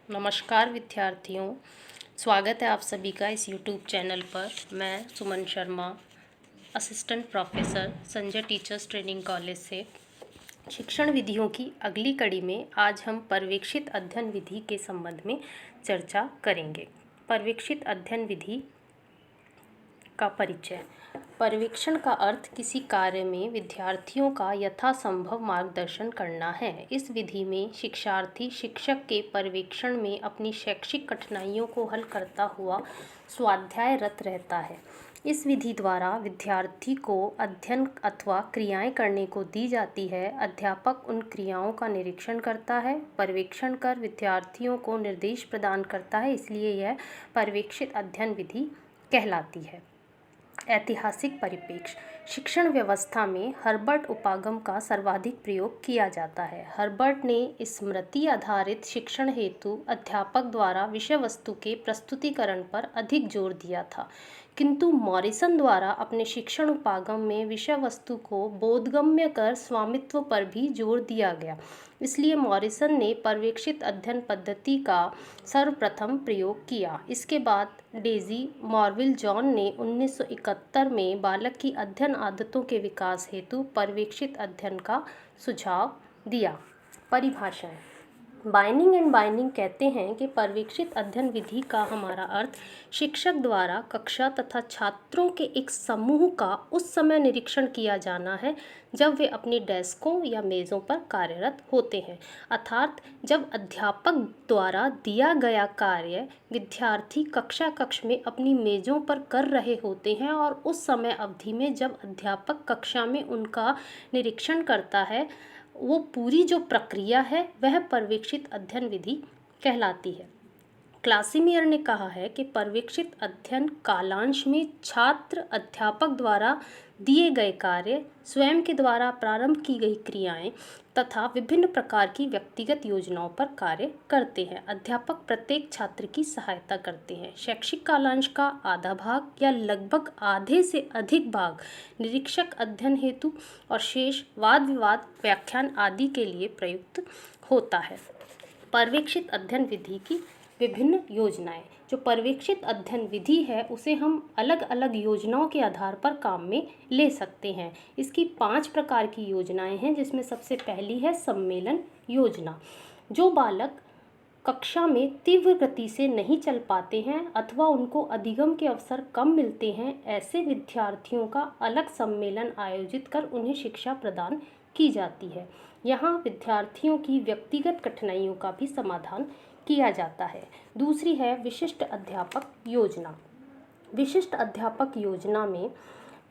नमस्कार विद्यार्थियों, स्वागत है आप सभी का इस YouTube चैनल पर। मैं Suman Sharma, assistant professor Sanjay teachers training college से। शिक्षण विधियों की अगली कड़ी में आज हम पर्यवेक्षित अध्ययन विधि के संबंध में चर्चा करेंगे। पर्यवेक्षित अध्ययन विधि का परिचय। पर्यवेक्षण का अर्थ किसी कार्य में विद्यार्थियों का यथासंभव मार्गदर्शन करना है। इस विधि में शिक्षार्थी शिक्षक के पर्यवेक्षण में अपनी शैक्षिक कठिनाइयों को हल करता हुआ स्वाध्यायरत रहता है। इस विधि द्वारा विद्यार्थी को अध्ययन अथवा क्रियाएं करने को दी जाती है। अध्यापक उन क्रियाओं का निरीक्षण करता है, पर्यवेक्षण कर विद्यार्थियों को निर्देश प्रदान करता है, इसलिए यह पर्यवेक्षित अध्ययन विधि कहलाती है। ऐतिहासिक परिप्रेक्ष्य। शिक्षण व्यवस्था में हर्बर्ट उपागम का सर्वाधिक प्रयोग किया जाता है। हर्बर्ट ने स्मृति आधारित शिक्षण हेतु अध्यापक द्वारा विषय वस्तु के प्रस्तुतिकरण पर अधिक जोर दिया था, किंतु मॉरिसन द्वारा अपने शिक्षण उपागम में विषय वस्तु को बोधगम्य कर स्वामित्व पर भी जोर दिया गया। इसलिए मॉरिसन ने पर्यवेक्षित अध्ययन पद्धति का सर्वप्रथम प्रयोग किया। इसके बाद डेजी मॉरविल जॉन ने 1971 में बालक की अध्ययन आदतों के विकास हेतु पर्यवेक्षित अध्ययन का सुझाव दिया। परिभाषाएं। बाइनिंग एंड बाइनिंग कहते हैं कि पर्यवेक्षित अध्ययन विधि का हमारा अर्थ शिक्षक द्वारा कक्षा तथा छात्रों के एक समूह का उस समय निरीक्षण किया जाना है जब वे अपनी डेस्कों या मेज़ों पर कार्यरत होते हैं, अर्थात जब अध्यापक द्वारा दिया गया कार्य विद्यार्थी कक्ष में अपनी मेज़ों पर कर रहे होते हैं और उस समय अवधि में जब अध्यापक कक्षा में उनका निरीक्षण करता है, वो पूरी जो प्रक्रिया है वह पर्यवेक्षित अध्ययन विधि कहलाती है। क्लासीमियर ने कहा है कि पर्यवेक्षित अध्ययन कालांश में छात्र अध्यापक द्वारा दिए गए कार्य, स्वयं के द्वारा प्रारंभ की गई क्रियाएं तथा विभिन्न प्रकार की व्यक्तिगत योजनाओं पर कार्य करते हैं। अध्यापक प्रत्येक छात्र की सहायता करते हैं। शैक्षिक कालांश का आधा भाग या लगभग आधे से अधिक भाग निरीक्षक अध्ययन हेतु और शेष वाद विवाद, व्याख्यान आदि के लिए प्रयुक्त होता है। पर्यवेक्षित अध्ययन विधि की विभिन्न योजनाएं। जो पर्यवेक्षित अध्ययन विधि है उसे हम अलग अलग योजनाओं के आधार पर काम में ले सकते हैं। इसकी 5 प्रकार की योजनाएं हैं, जिसमें सबसे पहली है सम्मेलन योजना। जो बालक कक्षा में तीव्र गति से नहीं चल पाते हैं अथवा उनको अधिगम के अवसर कम मिलते हैं, ऐसे विद्यार्थियों का अलग सम्मेलन आयोजित कर उन्हें शिक्षा प्रदान की जाती है। यहाँ विद्यार्थियों की व्यक्तिगत कठिनाइयों का भी समाधान किया जाता है। दूसरी है विशिष्ट अध्यापक योजना। विशिष्ट अध्यापक योजना में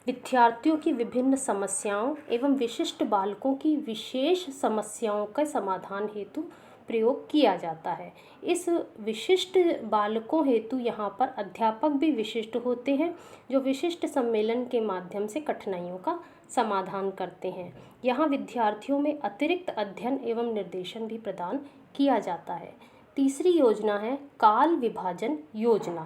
विद्यार्थियों की विभिन्न समस्याओं एवं विशिष्ट बालकों की विशेष समस्याओं के समाधान हेतु प्रयोग किया जाता है। इस विशिष्ट बालकों हेतु यहाँ पर अध्यापक भी विशिष्ट होते हैं, जो विशिष्ट सम्मेलन के माध्यम से कठिनाइयों का समाधान करते हैं। यहाँ विद्यार्थियों में अतिरिक्त अध्ययन एवं निर्देशन भी प्रदान किया जाता है। तीसरी योजना है काल विभाजन योजना।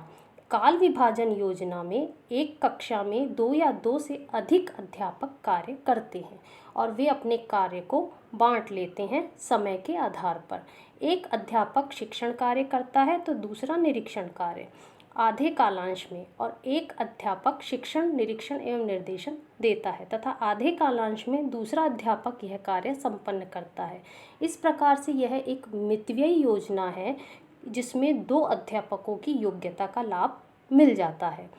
काल विभाजन योजना में एक कक्षा में 2 या 2 से अधिक अध्यापक कार्य करते हैं और वे अपने कार्य को बांट लेते हैं समय के आधार पर। एक अध्यापक शिक्षण कार्य करता है तो दूसरा निरीक्षण कार्य आधे कालांश में, और एक अध्यापक शिक्षण, निरीक्षण एवं निर्देशन देता है तथा आधे कालांश में दूसरा अध्यापक यह कार्य संपन्न करता है। इस प्रकार से यह एक मितव्ययी योजना है जिसमें 2 अध्यापकों की योग्यता का लाभ मिल जाता है।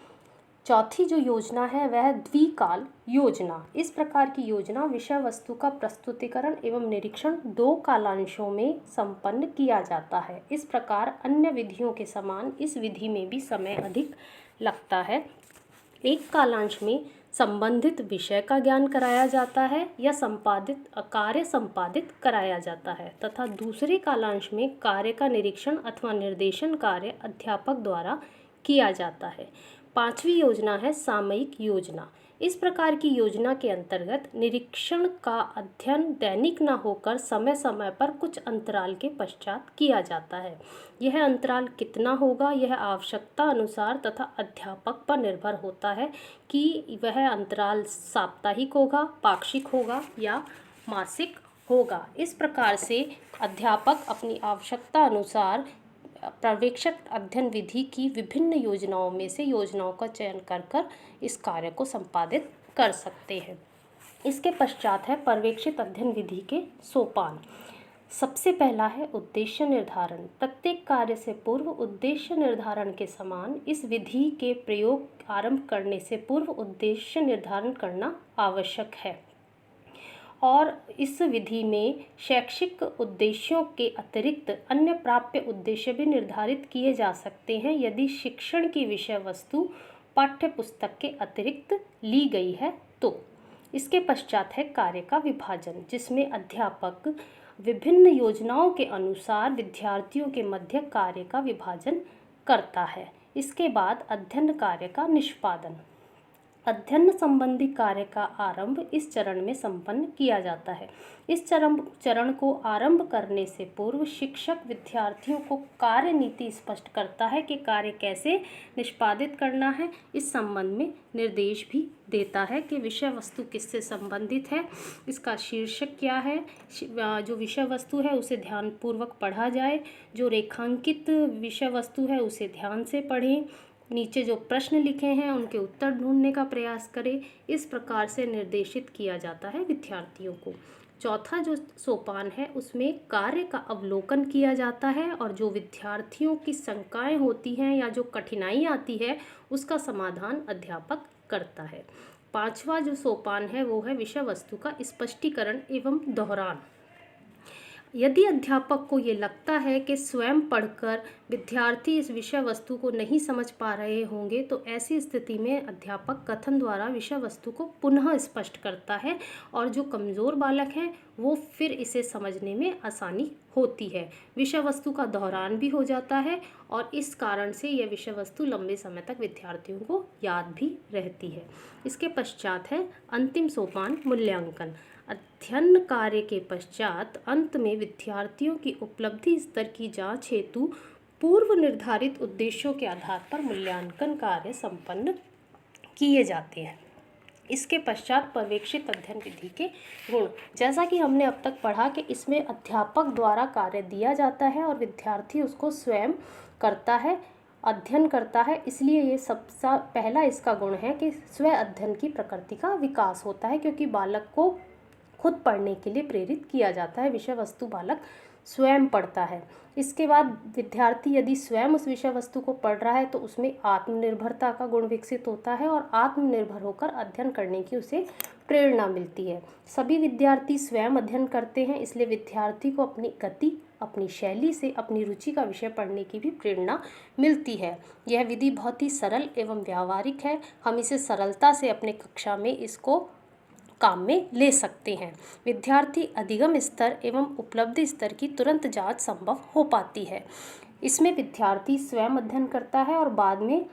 चौथी जो योजना है वह द्विकाल योजना। इस प्रकार की योजना विषय वस्तु का प्रस्तुतिकरण एवं निरीक्षण 2 कालांशों में संपन्न किया जाता है। इस प्रकार अन्य विधियों के समान इस विधि में भी समय अधिक लगता है। एक कालांश में संबंधित विषय का ज्ञान कराया जाता है या कार्य संपादित कराया जाता है तथा दूसरे कालांश में कार्य का निरीक्षण अथवा निर्देशन कार्य अध्यापक द्वारा किया जाता है। 5वीं योजना है सामयिक योजना। इस प्रकार की योजना के अंतर्गत निरीक्षण का अध्ययन दैनिक न होकर समय समय पर कुछ अंतराल के पश्चात किया जाता है। यह अंतराल कितना होगा यह आवश्यकता अनुसार तथा अध्यापक पर निर्भर होता है कि वह अंतराल साप्ताहिक होगा, पाक्षिक होगा या मासिक होगा। इस प्रकार से अध्यापक अपनी आवश्यकता अनुसार पर्यवेक्षक अध्ययन विधि की विभिन्न योजनाओं में से योजनाओं का चयन कर इस कार्य को संपादित कर सकते हैं। इसके पश्चात है पर्यवेक्षित अध्ययन विधि के सोपान। सबसे पहला है उद्देश्य निर्धारण। प्रत्येक कार्य से पूर्व उद्देश्य निर्धारण के समान इस विधि के प्रयोग आरंभ करने से पूर्व उद्देश्य निर्धारण करना आवश्यक है और इस विधि में शैक्षिक उद्देश्यों के अतिरिक्त अन्य प्राप्य उद्देश्य भी निर्धारित किए जा सकते हैं यदि शिक्षण की विषय वस्तु पाठ्य पुस्तक के अतिरिक्त ली गई है तो। इसके पश्चात है कार्य का विभाजन, जिसमें अध्यापक विभिन्न योजनाओं के अनुसार विद्यार्थियों के मध्य कार्य का विभाजन करता है। इसके बाद अध्ययन कार्य का निष्पादन। अध्ययन संबंधी कार्य का आरंभ इस चरण में संपन्न किया जाता है। इस चरण को आरंभ करने से पूर्व शिक्षक विद्यार्थियों को कार्य नीति स्पष्ट करता है कि कार्य कैसे निष्पादित करना है। इस संबंध में निर्देश भी देता है कि विषय वस्तु किससे संबंधित है, इसका शीर्षक क्या है, जो विषय वस्तु है उसे ध्यानपूर्वक पढ़ा जाए, जो रेखांकित विषय वस्तु है उसे ध्यान से पढ़ें, नीचे जो प्रश्न लिखे हैं उनके उत्तर ढूंढने का प्रयास करें। इस प्रकार से निर्देशित किया जाता है विद्यार्थियों को। चौथा जो सोपान है उसमें कार्य का अवलोकन किया जाता है और जो विद्यार्थियों की शंकाएं होती हैं या जो कठिनाई आती है उसका समाधान अध्यापक करता है। पांचवा जो सोपान है वो है विषय वस्तु का स्पष्टीकरण एवं दोहरान। यदि अध्यापक को ये लगता है कि स्वयं पढ़कर विद्यार्थी इस विषय वस्तु को नहीं समझ पा रहे होंगे तो ऐसी स्थिति में अध्यापक कथन द्वारा विषय वस्तु को पुनः स्पष्ट करता है और जो कमज़ोर बालक हैं वो फिर इसे समझने में आसानी होती है। विषय वस्तु का दोहरान भी हो जाता है और इस कारण से यह विषय वस्तु लंबे समय तक विद्यार्थियों को याद भी रहती है। इसके पश्चात है अंतिम सोपान मूल्यांकन। अध्ययन कार्य के पश्चात अंत में विद्यार्थियों की उपलब्धि स्तर की जांच हेतु पूर्व निर्धारित उद्देश्यों के आधार पर मूल्यांकन कार्य संपन्न किए जाते हैं। इसके पश्चात पर्यवेक्षित अध्ययन विधि के गुण। जैसा कि हमने अब तक पढ़ा कि इसमें अध्यापक द्वारा कार्य दिया जाता है और विद्यार्थी उसको स्वयं करता है, अध्ययन करता है, इसलिए ये सबसे पहला इसका गुण है कि स्व अध्ययन की प्रकृति का विकास होता है क्योंकि बालक को खुद पढ़ने के लिए प्रेरित किया जाता है। विषय वस्तु बालक स्वयं पढ़ता है। इसके बाद विद्यार्थी यदि स्वयं उस विषय वस्तु को पढ़ रहा है तो उसमें आत्मनिर्भरता का गुण विकसित होता है और आत्मनिर्भर होकर अध्ययन करने की उसे प्रेरणा मिलती है। सभी विद्यार्थी स्वयं अध्ययन करते हैं, इसलिए विद्यार्थी को अपनी गति, अपनी शैली से अपनी रुचि का विषय पढ़ने की भी प्रेरणा मिलती है। यह विधि बहुत ही सरल एवं व्यावहारिक है। हम इसे सरलता से अपने कक्षा में इसको काम में ले सकते हैं। विद्यार्थी अधिगम स्तर एवं उपलब्धि स्तर की तुरंत जांच संभव हो पाती है। इसमें विद्यार्थी स्वयं अध्ययन करता है और बाद में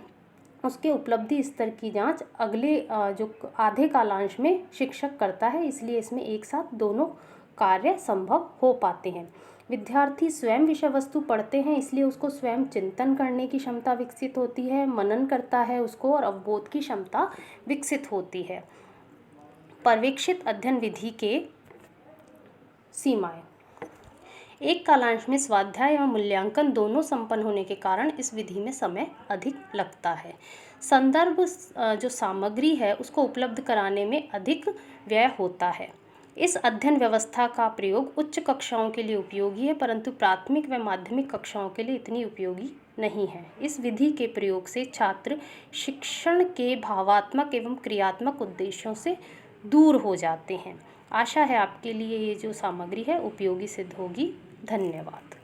उसके उपलब्धि स्तर की जांच अगले जो आधे कालांश में शिक्षक करता है, इसलिए इसमें एक साथ दोनों कार्य संभव हो पाते हैं। विद्यार्थी स्वयं विषय वस्तु पढ़ते हैं, इसलिए उसको स्वयं चिंतन करने की क्षमता विकसित होती है, मनन करता है उसको और अवबोध की क्षमता विकसित होती है। पर्यवेक्षित अध्ययन विधि के सीमाएं। एक कालांश में स्वाध्याय एवं मूल्यांकन दोनों संपन्न होने के कारण इस विधि में समय अधिक लगता है। संदर्भ जो सामग्री है उसको उपलब्ध कराने में अधिक व्यय होता है। इस अध्ययन व्यवस्था का प्रयोग उच्च कक्षाओं के लिए उपयोगी है, परंतु प्राथमिक व माध्यमिक कक्षाओं के लिए इतनी उपयोगी नहीं है। इस विधि के प्रयोग से छात्र शिक्षण के भावात्मक एवं क्रियात्मक उद्देश्यों से दूर हो जाते हैं। आशा है आपके लिए ये जो सामग्री है उपयोगी सिद्ध होगी। धन्यवाद।